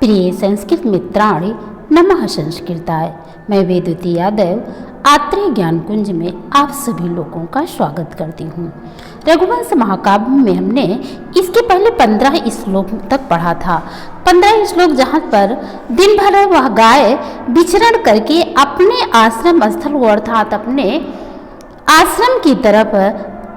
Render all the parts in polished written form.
प्रिय संस्कृत मित्राणि नमः संस्कृताय। मैं वेदवती यादव आत्रेय ज्ञान कुंज में आप सभी लोगों का स्वागत करती हूँ। रघुवंश महाकाव्य में हमने इसके पहले 15 श्लोक तक पढ़ा था। 15 श्लोक जहाँ पर दिन भर वह गाय विचरण करके अपने आश्रम स्थल को अर्थात अपने आश्रम की तरफ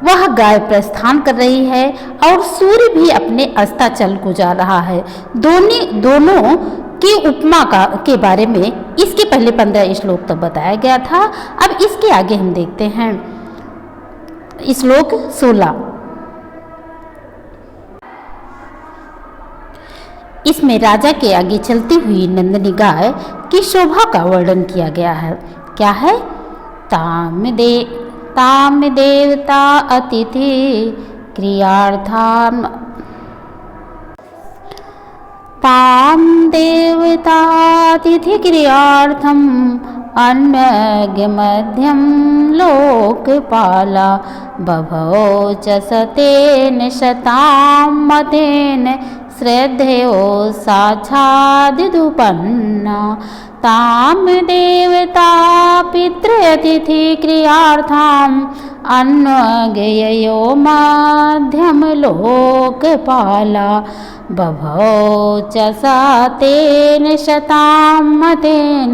वह गाय प्रस्थान कर रही है और सूर्य भी अपने अस्ताचल को जा रहा है। दोनों की उपमा के बारे में इसके पहले 15 श्लोक तक बताया गया था। अब इसके आगे हम देखते हैं श्लोक 16। इसमें राजा के आगे चलती हुई नंदिनी गाय की शोभा का वर्णन किया गया है। क्या है? ताम देवता अतिथि क्रियार्थाम ताम देवतातिथि क्रियार्थम अन्वज्ञ मध्यम लोकपाला बभौ च सतेन शतां मतेन श्रद्धयो साक्षादिदुपन्ना ताम देवता पितृतिथि क्रियार्थाम अन्वज्ञयो मध्यम लोकपाला बभौ च सतेन शतां मतेन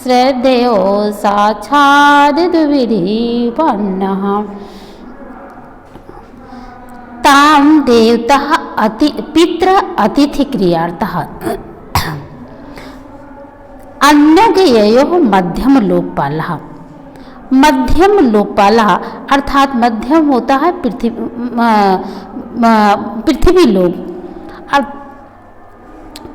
श्रद्धयो साक्षादिदुविधिपन्नः ताम देवता पितृ अतिथि क्रियार्थः अन्वज्ञयो मध्यम लोकपालः। मध्यम लोकपाला अर्थात मध्यम होता है पृथ्वी लोक।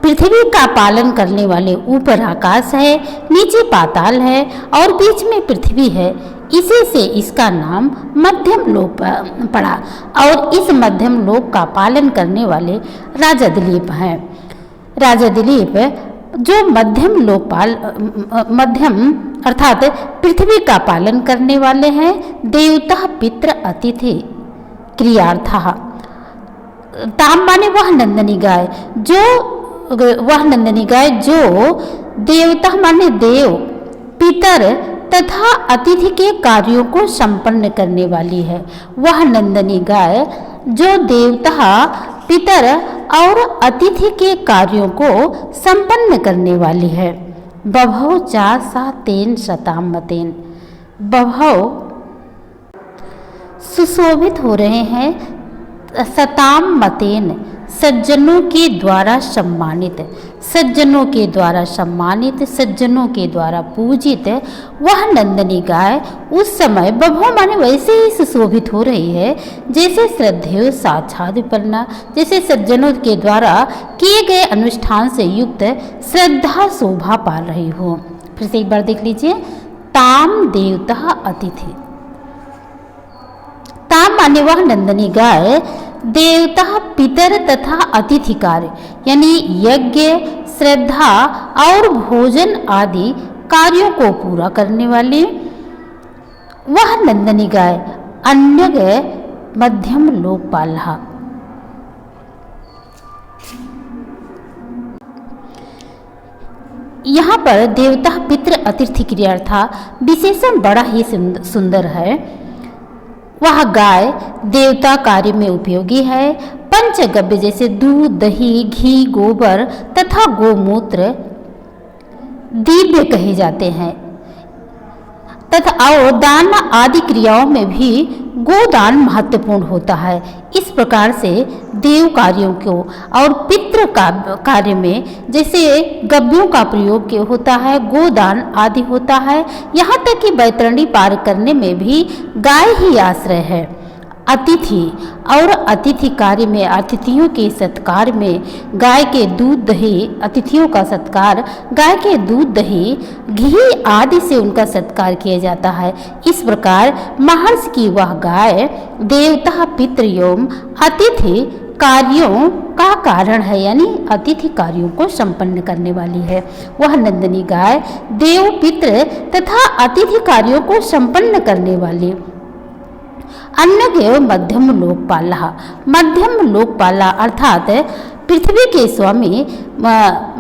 पृथ्वी का पालन करने वाले ऊपर आकाश है, नीचे पाताल है और बीच में पृथ्वी है। इसी से इसका नाम मध्यम लोक पड़ा और इस मध्यम लोक का पालन करने वाले राजा दिलीप हैं। राजा दिलीप जो मध्यम अर्थात पृथ्वी का पालन करने वाले हैं। देवता पितृ अतिथि क्रियार्थः ताम माने वह नंदिनी गाय जो देवता माने देव पितर तथा अतिथि के कार्यों को संपन्न करने वाली है। वह नंदिनी गाय जो देवता पितर और अतिथि के कार्यों को संपन्न करने वाली है। बभौ चा सा तेन शताम मतेन। बभौ सुशोभित हो रहे हैं, शताम मतेन सज्जनों के द्वारा सम्मानित, सज्जनों के द्वारा सम्मानित, सज्जनों के द्वारा पूजित वह नंदिनी गाय उस समय बभौ माने वैसे ही सुशोभित हो रही है जैसे श्रद्धेय साक्षादिपन्ना, जैसे सज्जनों के द्वारा किए गए अनुष्ठान से युक्त श्रद्धा शोभा पा रही हो। फिर से एक बार देख लीजिए। ताम देवता अतिथि, ताम माने वह नंदिनी गाय देवता पितर तथा अतिथि कार्य यानी यज्ञ श्रद्धा और भोजन आदि कार्यों को पूरा करने वाली वह नंदिनी गाय अन्य मध्यम लोकपालः। यहाँ पर देवता पितृ अतिथि क्रियार्था विशेषण बड़ा ही सुंदर है। वह गाय देवता कार्य में उपयोगी है। पंचगव्य जैसे दूध, दही, घी, गोबर तथा गोमूत्र दिव्य कहे जाते हैं तथा और दान आदि क्रियाओं में भी गोदान महत्वपूर्ण होता है। इस प्रकार से देव कार्यों को और पितृ कार्य में जैसे गव्यों का प्रयोग होता है, गोदान आदि होता है। यहाँ तक कि बैतरणी पार करने में भी गाय ही आश्रय है। अतिथि और अतिथि कार्य में अतिथियों के सत्कार में गाय के दूध दही, अतिथियों का सत्कार गाय के दूध दही घी आदि से उनका सत्कार किया जाता है। इस प्रकार महर्षि की वह गाय देवता पितृ एवं अतिथि कार्यों का कारण है, यानी अतिथि कार्यों को संपन्न करने वाली है। वह नंदिनी गाय देव पितृ तथा अतिथि कार्यों को संपन्न करने वाली अन्य मध्यम लोकपाला, मध्यम लोकपाला अर्थात पृथ्वी के स्वामी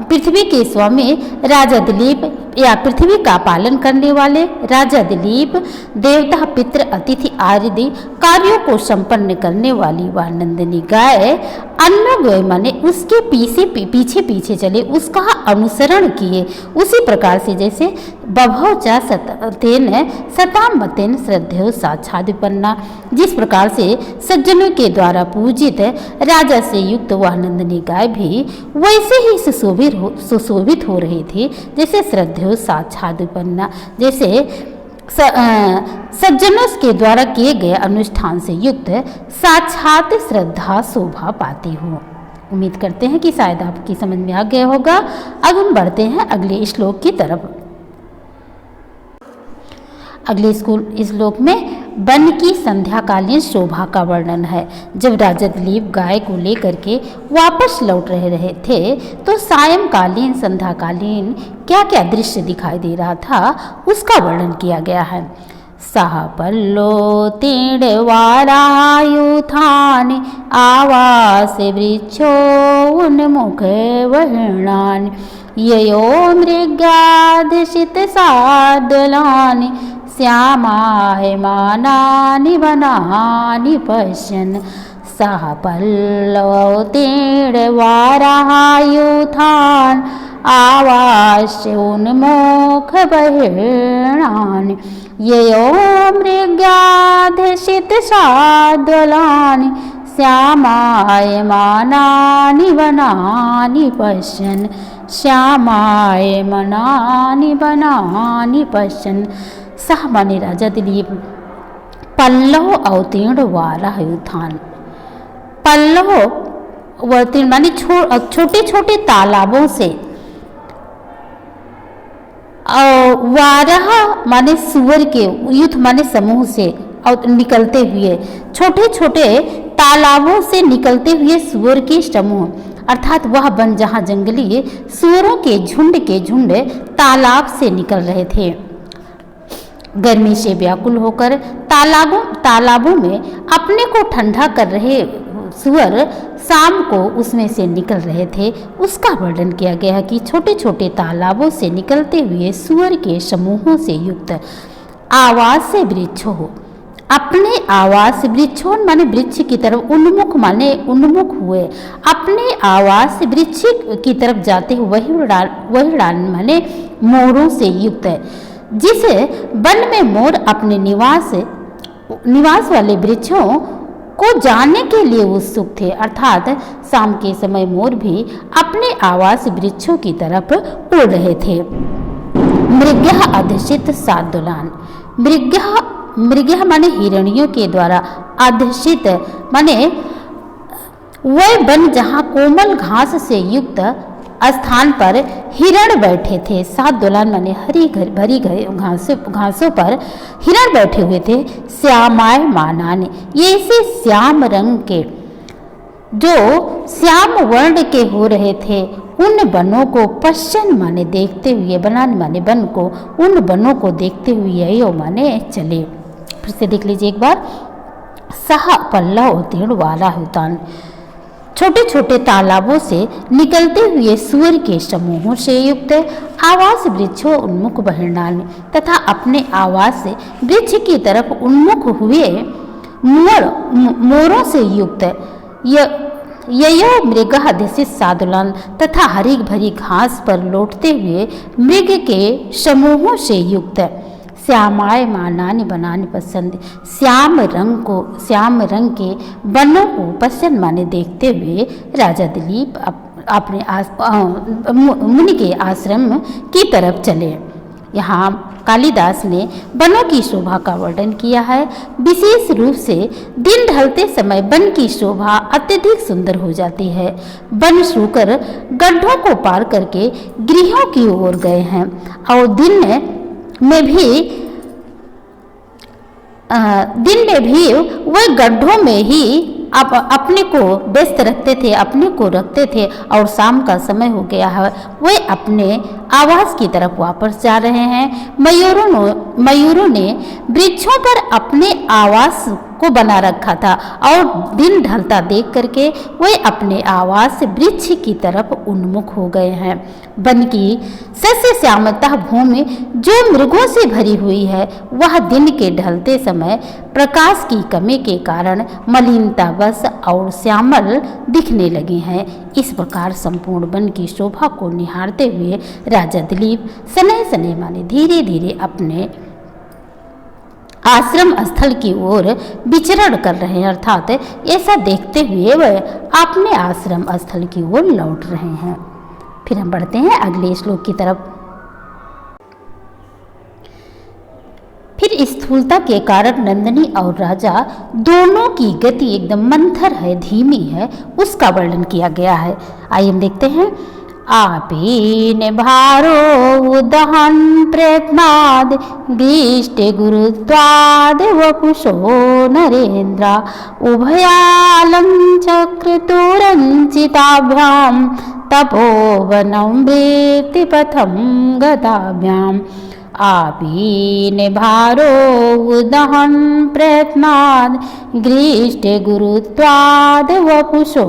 पृथ्वी के स्वामी राजा दिलीप या पृथ्वी का पालन करने वाले राजा दिलीप, देवता पितृ अतिथि आदि कार्यों को संपन्न करने वाली वह नंदिनी गाय अन्नव्यय माने उसके पीछे पीछे चले, उसका अनुसरण किए। उसी प्रकार से जैसे बभौ च सतेन सतामतेन श्रद्धेय साक्षादिपन्ना, जिस प्रकार से सज्जनों के द्वारा पूजित राजा से युक्त वह नंदिनी गाय भी वैसे ही सुशोभित हो रही थी जैसे श्रद्धेय साक्षादिपन्ना, जैसे सज्जनों के द्वारा किए गए अनुष्ठान से युक्त साक्षात श्रद्धा शोभा पाती हो। उम्मीद करते हैं कि शायद आपकी समझ में आ गया होगा। अब हम बढ़ते हैं अगले श्लोक की तरफ। अगले श्लोक में वन की संध्याकालीन शोभा का वर्णन है। जब राजा दिलीप गाय को लेकर के वापस लौट रहे थे तो सायंकालीन संध्याकालीन क्या क्या दृश्य दिखाई दे रहा था उसका वर्णन किया गया है। सहपल्लो तीण्वारायुधान आवास वृक्षो उन्मुख वर्णान ययो मृगाधिशित सादलानि श्यामायमानानि वनानि पश्यन् सह पल्लवौ तीण्वारायुधान् आवास्योन्मुख बहिर्णानि ययो मृगाधिशित साद्वलानि श्यामायमानानि वनानि पश्यन् श्यामायमानानि वनानि पश्यन्। सह माने राजा दिलीप, पल्लव अवतीर्ण वारायुधान, पल्लव अवतीर्ण माने छोटे छोटे तालाबों से, वारह माने सुअर के, युथ माने समूह से निकलते हुए, छोटे छोटे तालाबों से निकलते हुए सुअर के समूह, अर्थात वह वन जहाँ जंगली सुअरों के झुंड तालाब से निकल रहे थे। गर्मी से व्याकुल होकर तालाबों में अपने को ठंडा कर रहे सुअर शाम को उसमें से निकल रहे थे। उसका वर्णन किया गया कि छोटे छोटे तालाबों से निकलते हुए सुअर के समूहों से युक्त आवास से वृक्षों हो, अपने आवास वृक्षों माने वृक्ष की तरफ, उन्मुख माने उन्मुख हुए, अपने आवास वृक्ष की तरफ जाते हुए वहिड़ान माने मोरों से युक्त है। जिस वन में मोर अपने निवास वाले वृक्षों को जाने के लिए उत्सुक थे, अर्थात शाम के समय मोर भी अपने आवास वृक्षों की तरफ उड़ रहे थे। मृगः अधिष्ठित साद्वलान, मृगः माने हिरणियों के द्वारा, अधिष्ठित माने वह वन जहाँ कोमल घास से युक्त स्थान पर हिरण बैठे थे। साद्वलान माने भरी घासों पर हिरण बैठे हुए थे। श्यामायमानान, ये इसे श्याम रंग के, जो श्याम वर्ण के हो रहे थे, उन वनों को पश्चिम माने देखते हुए, बनान माने वन को, उन वनों को देखते हुए यो माने चले। फिर से देख लीजिए एक बार। सह पल्लव तीर्ण वारायुधान, छोटे छोटे तालाबों से निकलते हुए सुअर के समूहों से युक्त आवास वृक्षों उन्मुख बहिर्णान, तथा अपने आवास से वृक्ष की तरफ उन्मुख हुए मोरों से युक्त ययो मृगः अधिष्ठित साद्वलान, तथा हरी भरी घास पर लौटते हुए मृग के समूहों से युक्त श्यामायमानानि वनानि पश्यन्ति, श्याम रंग के वनों को पश्चिम माने देखते हुए राजा दिलीप अपने मुनि के आश्रम की तरफ चले। यहाँ कालिदास ने वनों की शोभा का वर्णन किया है। विशेष रूप से दिन ढलते समय वन की शोभा अत्यधिक सुंदर हो जाती है। वन सूकर गड्ढों को पार करके गृहों की ओर गए हैं और दिन में भी वह गड्ढों में ही अपने को व्यस्त रखते थे, अपने को रखते थे, और शाम का समय हो गया है, वे अपने आवास की तरफ वापस जा रहे हैं। मयूरों ने वृक्षों पर अपने आवास को बना रखा था और दिन ढलता देख करके वे अपने आवास से वृक्ष की तरफ उन्मुख हो गए हैं। वन की सस्य श्यामता भूमि जो मृगों से भरी हुई है वह दिन के ढलते समय प्रकाश की कमी के कारण मलिनतावश और श्यामल दिखने लगे हैं। इस प्रकार संपूर्ण वन की शोभा को निहारते हुए राजा दिलीप सनय सनय माने धीरे धीरे अपने आश्रम स्थल की ओर विचरण कर रहे हैं, अर्थात ऐसा देखते हुए वह अपने आश्रम स्थल की ओर लौट रहे हैं। फिर हम बढ़ते हैं अगले श्लोक की तरफ। फिर स्थूलता के कारण नंदिनी और राजा दोनों की गति एकदम मंथर है, धीमी है, उसका वर्णन किया गया है। आइए हम देखते हैं। आपीन भारो उदहन प्रयत्नाद दृष्ट गुरुत्वाद वपुषो नरेन्द्र उभयालं चक्रतुरञ्चिताभ्यां तपोवनं वृत्तिपथं गताभ्याम् आपीन भारो उदहन प्रयत्नाद गृष्टे गुरुत्वाद वपुषो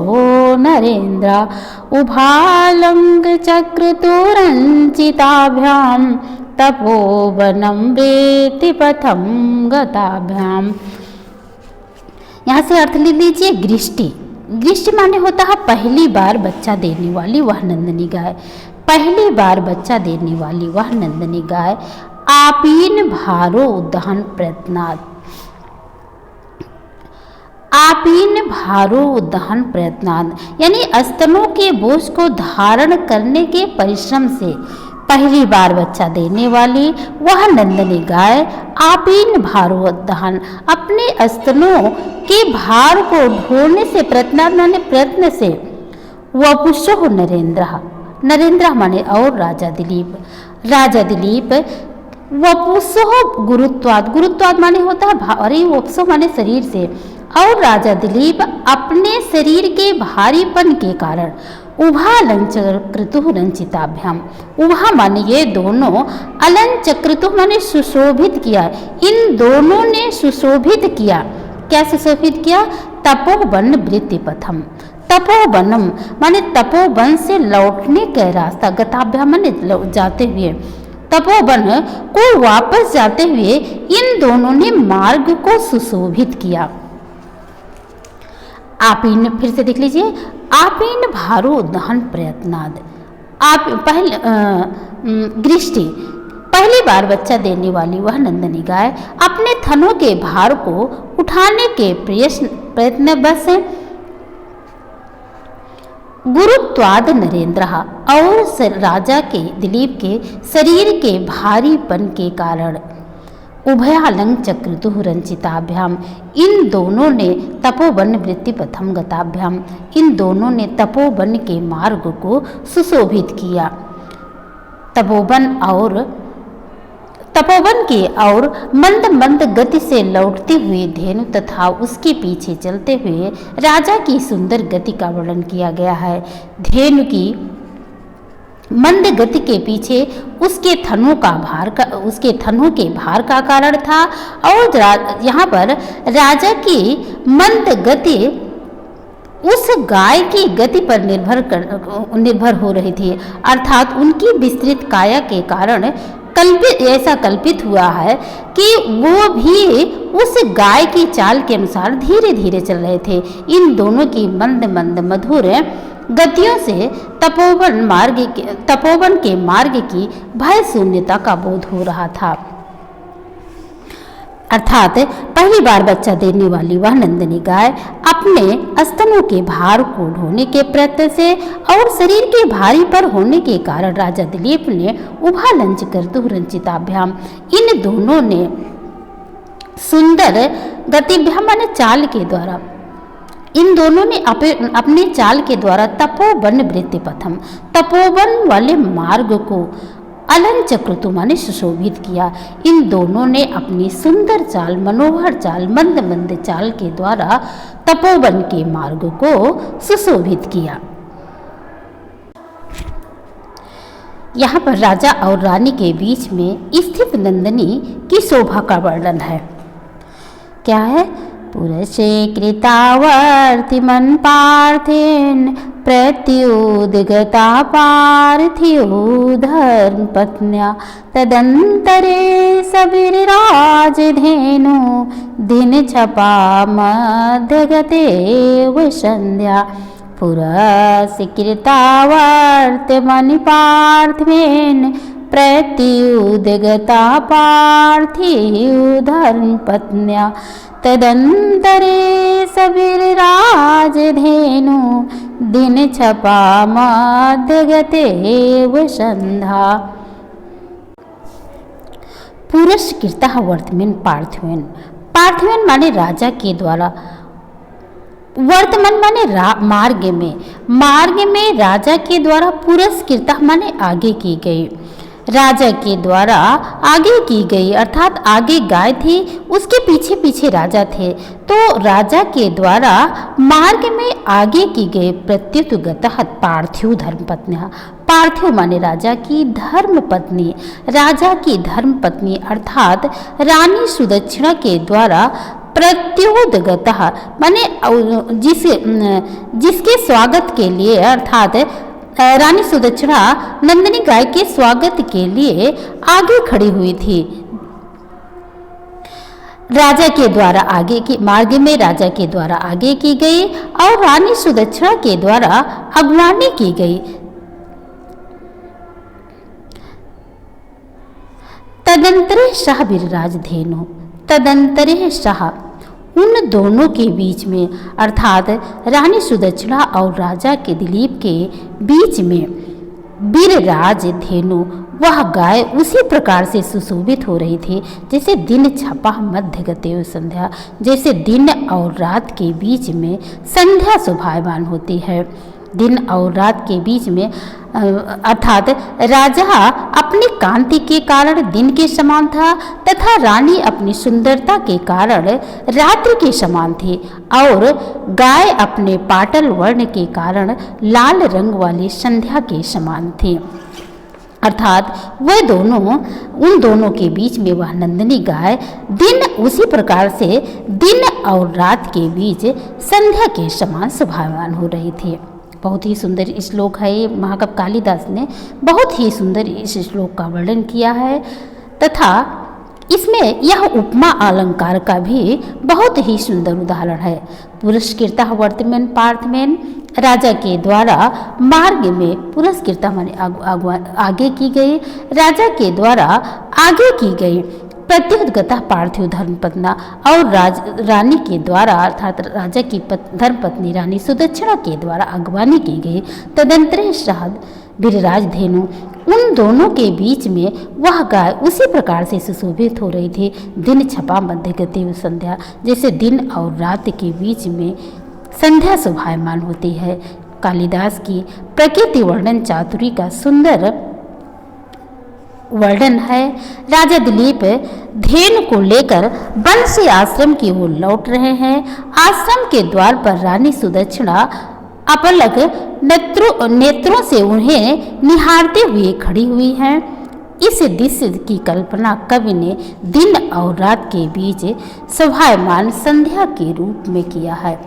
नरेन्द्र उभालंग चक्रतुरञ्चिताभ्यां तपोवनं वृत्तिपथं गताभ्याम। यहाँ से अर्थ ले लीजिए गृष्टि। गृष्टि माने होता है पहली बार बच्चा देने वाली वह नंदिनी गाय, पहली बार बच्चा देने वाली वह नंदिनी गाय। आपीन भारो उदहन प्रयत्नाद, आपीन भारो उदहन प्रयत्नाद यानी स्तनों के बोझ को धारण करने के परिश्रम से पहली बार बच्चा देने वाली वह नंदिनी गाय आपीन भारो उदहन अपने स्तनों के भार को ढोने से प्रयत्नाद माने प्रयत्न से वपुषो नरेन्द्र, नरेन्द्र माने और राजा दिलीप, राजा दिलीप वपुषो गुरुत्वाद, गुरुत्वाद माने होता है भारी, वपुषो माने शरीर से, और राजा दिलीप अपने शरीर के भारीपन के कारण उभालंचक्रतु रंचिताभ्याम, उभा माने ये दोनों, अलंचक्रतु माने सुशोभित किया, इन दोनों ने सुशोभित किया। क्या सुशोभित किया? तपोवन वृत्तिपथम, तपोवनम माने तपोवन से लौटने का रास्ता, गताभ्याम माने जाते हुए, तपोवन को वापस जाते हुए इन दोनों ने मार्ग को सुशोभित किया। आपीन, फिर से देख लीजिए, आपीन भारो उदहन प्रयत्नाद, आप पहले गृष्टि पहली बार बच्चा देने वाली वह नंदिनी गाय अपने थनों के भार को उठाने के प्रयत्न बस गुरुत्वाद नरेन्द्र और राजा के दिलीप के शरीर के भारीपन के कारण उभयालंग चक्रतु रंचिताभ्याम, इन दोनों ने तपोवन वृत्तिपथम गताभ्याम, इन दोनों ने तपोवन के मार्ग को सुशोभित किया। तपोवन के और मंद मंद गति से लौटते हुए धेनु तथा उसके पीछे चलते हुए राजा की सुंदर गति का वर्णन किया गया है। धेनु की मंद गति के पीछे उसके थनों के भार का कारण था, और यहाँ पर राजा की मंद गति उस गाय की गति पर निर्भर हो रही थी, अर्थात उनकी विस्तृत काया के कारण ऐसा कल्पित हुआ है कि वो भी उस गाय की चाल के अनुसार धीरे धीरे चल रहे थे। इन दोनों की मंद मंद मधुर गतियों से तपोवन के मार्ग की भय शून्यता का बोध हो रहा था, अर्थात पहली बार बच्चा देने वाली वह नंदिनी गाय अपने स्तनों के भार को ढोने के प्रयत्न से और शरीर के भारी पर होने के कारण राजा दिलीप ने उभालंच करतु रंचिताभ्याम, इन दोनों ने सुंदर गतिभ्याम माने चाल के द्वारा, इन दोनों ने अपने चाल के द्वारा तपोवन वृत्तिपथम, तपोवन वाले मार्ग को अलंचक्रतु माने सुशोभित किया। इन दोनों ने अपनी सुंदर चाल, मनोहर चाल, मंद मंद चाल के द्वारा तपोवन के मार्ग को सुशोभित किया। यहाँ पर राजा और रानी के बीच में स्थित नंदिनी की शोभा का वर्णन है। क्या है? पुरसे कृतावर्तिमन् पार्थेन प्रत्युद्गता पार्थिव धर्मपत्न्या तदंतरे सविराजधेनु दिन छपा मध्यगते संध्या पुरस्कृतावर्तमनि पार्थिवेन प्रत्युद्गता पार्थिव धर्मपत्न्या तदंतरे सविराजधेनु दिन छपा मध्यगते संध्या। पुरस्कृतः वर्तमान पार्थिवेन, पार्थिवेन माने राजा के द्वारा, वर्तमान माने मार्ग में राजा के द्वारा, पुरस्कृत माने आगे की गई, राजा के द्वारा आगे की गई, अर्थात आगे गाय थी उसके पीछे पीछे राजा थे, तो राजा के द्वारा मार्ग में आगे की गई प्रत्युद्गतः पार्थिव धर्मपत्न्या, पार्थिव माने राजा की धर्मपत्नी, राजा की धर्मपत्नी अर्थात रानी सुदक्षिणा के द्वारा प्रत्युद्गतः माने जिसके स्वागत के लिए, अर्थात रानी सुदक्षिणा नंदिनी गाय के स्वागत के लिए आगे खड़ी हुई थी। राजा के द्वारा आगे की मार्ग में राजा के द्वारा आगे की गई और रानी सुदक्षिणा के द्वारा अगवानी की गई। तदंतरे शाह विरराज धेनु, तदंतरे शाह उन दोनों के बीच में, अर्थात रानी सुदक्षिणा और राजा के दिलीप के बीच में विरराज धेनु, वह गाय उसी प्रकार से सुशोभित हो रही थी जैसे दिन छपा मध्यगते संध्या, जैसे दिन और रात के बीच में संध्या शोभायमान होती है। दिन और रात के बीच में, अर्थात राजा अपनी कांति के कारण दिन के समान था तथा रानी अपनी सुंदरता के कारण रात्रि के समान थी और गाय अपने पाटल वर्ण के कारण लाल रंग वाली संध्या के समान थी। अर्थात वह दोनों, उन दोनों के बीच में वह नंदिनी गाय दिन उसी प्रकार से दिन और रात के बीच संध्या के समान शोभायमान हो रही थी। बहुत ही सुंदर श्लोक है ये, महाकवि कालिदास ने बहुत ही सुंदर इस श्लोक का वर्णन किया है तथा इसमें यह उपमा अलंकार का भी बहुत ही सुंदर उदाहरण है। पुरस्कृतः वर्तमान पार्थमेन, राजा के द्वारा मार्ग में, पुरस्कृतः माने आगे की गई, राजा के द्वारा आगे की गई प्रत्युद्गतः पार्थिव धर्मपत्ना और रानी के द्वारा, अर्थात राजा की धर्मपत्नी रानी सुदक्षिणा के द्वारा अगवानी की गई। तदंतरे शाह विरराज धेनु, उन दोनों के बीच में वह गाय उसी प्रकार से सुशोभित हो रही थी। दिन छपा मध्यगते संध्या, जैसे दिन और रात के बीच में संध्या शोभायमान होती है। कालिदास की प्रकृति वर्णन चातुरी का सुंदर वर्णन है। राजा दिलीप धेनु को लेकर वन से आश्रम की ओर लौट रहे हैं। आश्रम के द्वार पर रानी सुदक्षिणा अपलक नेत्रों से उन्हें निहारते हुए खड़ी हुई हैं। इस दृश्य की कल्पना कवि ने दिन और रात के बीच शोभायमान संध्या के रूप में किया है।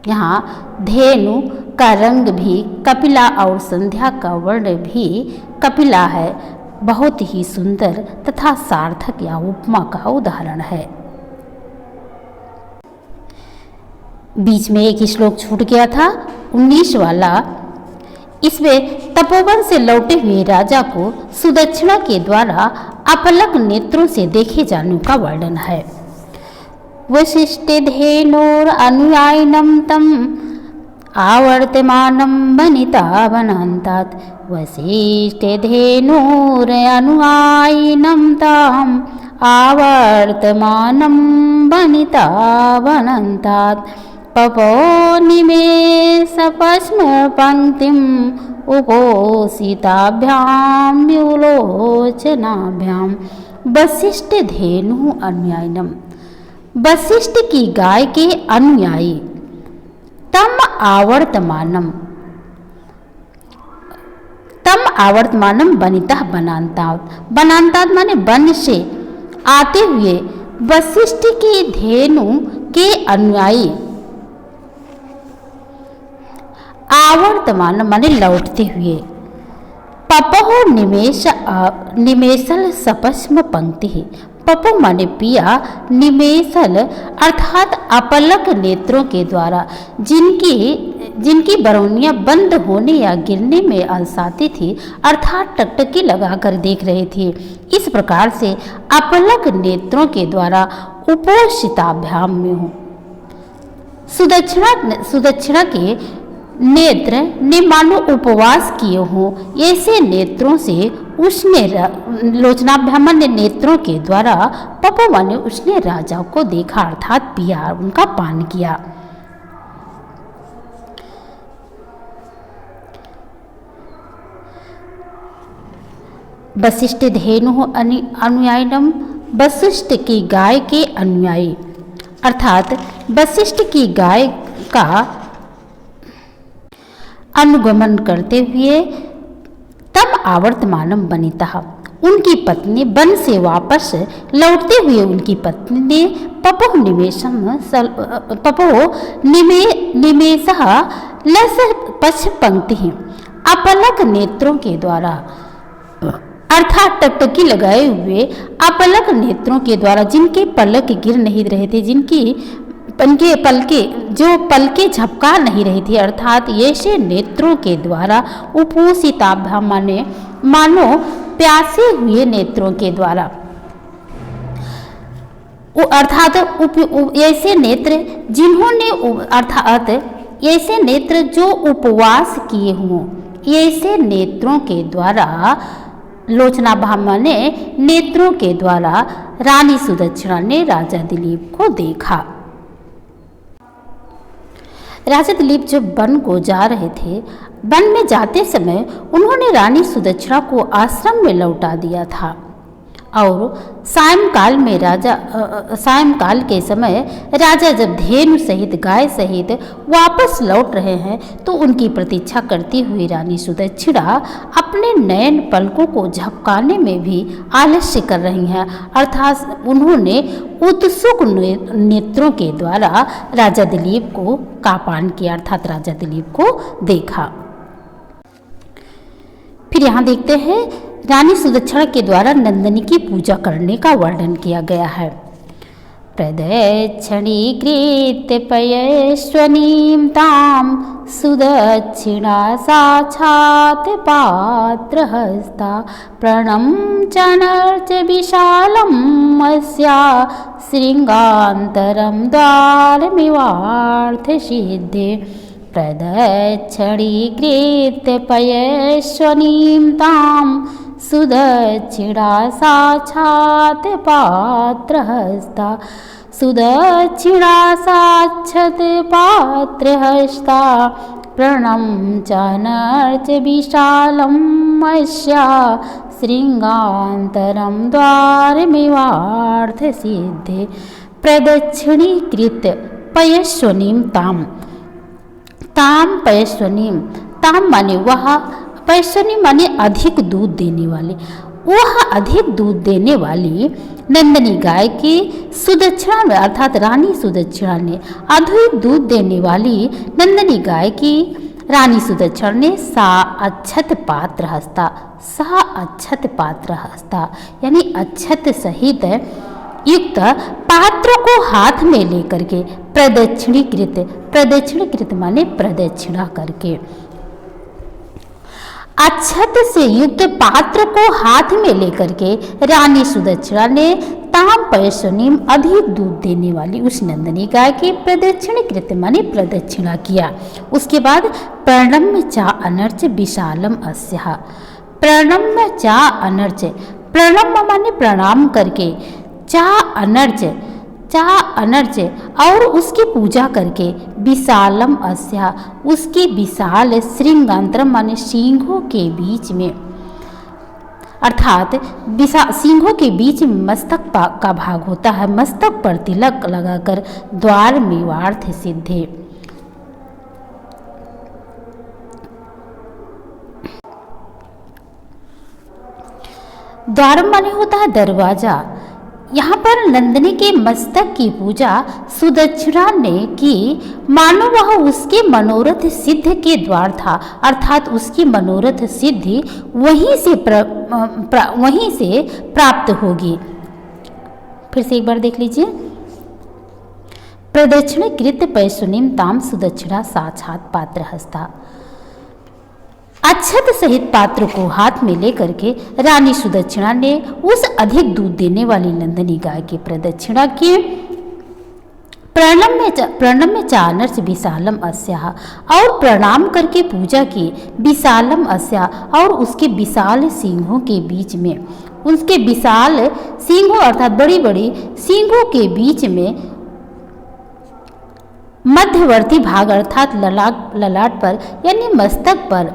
यहाँ धेनु का रंग भी कपिला और संध्या का वर्ण भी कपिला है। बहुत ही सुंदर तथा सार्थक या उपमा का उदाहरण है। बीच में एक श्लोक छूट गया था 19 वाला, इसमें तपोवन से लौटे हुए राजा को सुदक्षिणा के द्वारा अपलक नेत्रों से देखे जाने का वर्णन है। वशिष्ठे धेनोर अनुयायिनं तम आवर्तमानं वनिता वनान्तात्, वसिष्ठे धेनोर अनुयायिनं तम आवर्तमानं वनिता वनान्तात्, पपो निमेष पश्म पंक्तिम् उपोषिताभ्यां व्युलोचनाभ्यां। वशिष्ठ धेनु अनुयायिनम, वशिष्ठ की गाय के अनुयायी। तम आवर्तमानम, तम आवर्तमानम वनिता वनान्तात्, वनान्तात् माने वन से आते हुए वशिष्ठ की धेनु के अनुयायी आवर्तमान माने लौटते हुए पपो निमेषल सपस्म पंक्ति। पपो माने पिया, निमेषल अर्थात अपलक नेत्रों के द्वारा जिनकी बरौनियां बंद होने या गिरने में अलसाती थी, अर्थात टकटकी लगाकर देख रहे थे। इस प्रकार से अपलक नेत्रों के द्वारा उपोषिताभ्याम में हूँ। सुदक्षिणा के नेत्र ने मानो उपवास किए हों, ऐसे नेत्रों से उसने लोचनाभ्याम ने नेत्रों के द्वारा पपवा ने उसने राजा को देखा, अर्थात पिया, उनका पान किया। वशिष्ठ धेनु अनुयायिनम, वशिष्ठ की गाय के अनुयायी, अर्थात वशिष्ठ की गाय का अनुगमन करते हुए तम आवर्तमानम बनिता। उनकी पत्नी वन से वापस लौटते हुए उनकी पत्नी ने पपो निमेष लस पक्ष पंक्ति अपलक नेत्रों के द्वारा, अर्थात टकटकी लगाए हुए अपलक नेत्रों के द्वारा जिनके पलक गिर नहीं रहे थे, जिनके पलके झपका नहीं रही थी, अर्थात ऐसे नेत्रों के द्वारा उपोषिताभ्याम मानो प्यासे हुए नेत्रों के द्वारा, अर्थात ऐसे नेत्र जिन्होंने, अर्थात ऐसे नेत्र जो उपवास किए हों, ऐसे नेत्रों के द्वारा लोचनाभ्याम ने नेत्रों के द्वारा रानी सुदक्षिणा ने राजा दिलीप को देखा। राजा दिलीप जब वन को जा रहे थे, वन में जाते समय उन्होंने रानी सुदक्षिणा को आश्रम में लौटा दिया था और सायंकाल के समय राजा जब धेनु सहित गाय सहित वापस लौट रहे हैं तो उनकी प्रतीक्षा करती हुई रानी सुदक्षिणा अपने नयन पलकों को झपकाने में भी आलस्य कर रही हैं, अर्थात उन्होंने उत्सुक नेत्रों के द्वारा राजा दिलीप को का पान किया, अर्थात राजा दिलीप को देखा। फिर यहाँ देखते हैं रानी सुदक्षिणा के द्वारा नंदिनी की पूजा करने का वर्णन किया गया है। प्रदक्षिणी कृत्य पयस्वनीं तां सुदक्षिणा साक्षात् पात्रहस्ता प्रणम्य च विशालम् अस्या श्रृंगान्तरं द्वारमिवार्थसिद्धे। प्रदक्षिणी कृत्य पयस्वनीं तां सुदक्षिणा साक्षात् पात्रहस्ता सुदक्षिणा साक्षात् पात्रहस्ता प्रणम्य नर्च विशालम् अस्या श्रृंगान्तरं द्वारमिवार्थसिद्धे। प्रदक्षिणीकृत्य पयस्वनीं ताम पयस्वनीम, ताम माने वह, पयस्वनी माने अधिक दूध देने वाली, वह अधिक दूध देने वाली नंदिनी गाय की सुदक्षिणा में, अर्थात रानी सुदक्षिणा ने अधिक दूध देने वाली नंदिनी गाय की रानी सुदक्षिणा ने सा अक्षत पात्र हस्ता यानी अक्षत सहित युक्त पात्र को हाथ में लेकर के प्रदक्षिणीकृत माने प्रदक्षिणा करके, अक्षत से युक्त पात्र को हाथ में लेकर के रानी सुदक्षिणा ने ताम पयस्वनीम अधिक दूध देने वाली उस नंदिनी गाय की प्रदक्षिणीकृत माने प्रदक्षिणा किया। उसके बाद प्रणम्य चा अनर्च विशालम अस्या, प्रणम्य चा अनर्च, प्रणम्य माने प्रणाम करके, चा अनर्च और उसकी पूजा करके, विशालम अस्या उसके विशाल श्रृंगांतरम माने सिंहों के बीच में, अर्थात सिंहों के बीच में मस्तक का भाग होता है, मस्तक पर तिलक लगाकर द्वार मिवार्थ सिद्धे। द्वार माने होता है दरवाजा, यहाँ पर नंदिनी के मस्तक की पूजा सुदक्षिणा ने की, मानो वह उसके मनोरथ सिद्ध के द्वार था, अर्थात उसकी मनोरथ सिद्धि वहीं से प्राप्त होगी। फिर से एक बार देख लीजिए। प्रदक्षिणकृत पैशुनीम ताम सुदक्षिणा साक्षात पात्र हस्ता। अक्षत सहित पात्र को हाथ में लेकर के रानी सुदक्षिणा ने उस अधिक दूध देने वाली नंदिनी गाय की प्रदक्षिणा की। प्रणम में चानर्च विशालम अस्याह, और प्रणाम करके पूजा की विशालम अस्याह, और उसके विशाल सिंहों के बीच में, उसके विशाल सिंहों अर्थात बड़ी बड़ी सिंहों के बीच में मध्यवर्ती भाग अर्थात ललाट पर यानी मस्तक पर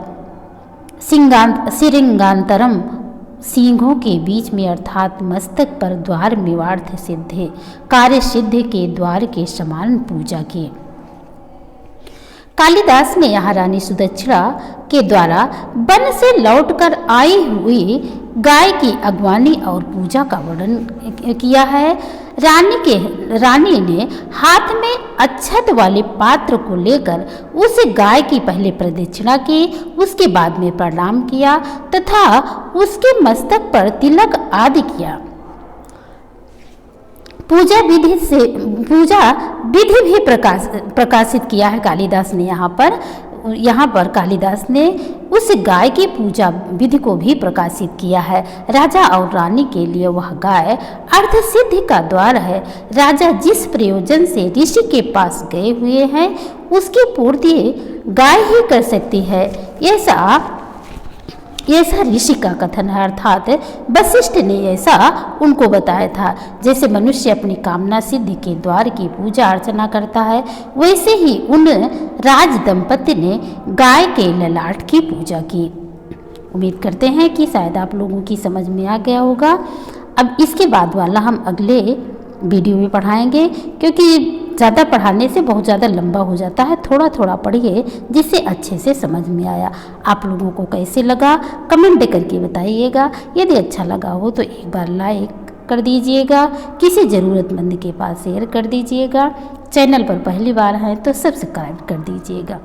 सिरिंगांतरम सिंहों के बीच में अर्थात मस्तक पर द्वार मेवार्थ सिद्धे कार्य सिद्धि के द्वार के समान पूजा की। कालिदास ने यहाँ रानी सुदक्षिणा के द्वारा वन से लौटकर आई हुई गाय की अगवानी और पूजा का वर्णन किया है। रानी ने हाथ में अक्षत वाले पात्र को लेकर उस गाय की पहले प्रदक्षिणा की, उसके बाद में प्रणाम किया तथा उसके मस्तक पर तिलक आदि किया। पूजा विधि भी प्रकाशित किया है कालिदास ने। यहाँ पर कालिदास ने उस गाय की पूजा विधि को भी प्रकाशित किया है। राजा और रानी के लिए वह गाय अर्थ सिद्धि का द्वार है। राजा जिस प्रयोजन से ऋषि के पास गए हुए हैं उसकी पूर्ति गाय ही कर सकती है, ऐसा ऋषि का कथन है, अर्थात वशिष्ठ ने ऐसा उनको बताया था। जैसे मनुष्य अपनी कामना सिद्धि के द्वार की पूजा अर्चना करता है, वैसे ही उन राज दंपति ने गाय के ललाट की पूजा की। उम्मीद करते हैं कि शायद आप लोगों की समझ में आ गया होगा। अब इसके बाद वाला हम अगले वीडियो में पढ़ाएंगे, क्योंकि ज़्यादा पढ़ाने से बहुत ज़्यादा लंबा हो जाता है। थोड़ा थोड़ा पढ़िए जिससे अच्छे से समझ में आया। आप लोगों को कैसे लगा कमेंट करके बताइएगा। यदि अच्छा लगा हो तो एक बार लाइक कर दीजिएगा, किसी ज़रूरतमंद के पास शेयर कर दीजिएगा। चैनल पर पहली बार हैं तो सब्सक्राइब कर दीजिएगा।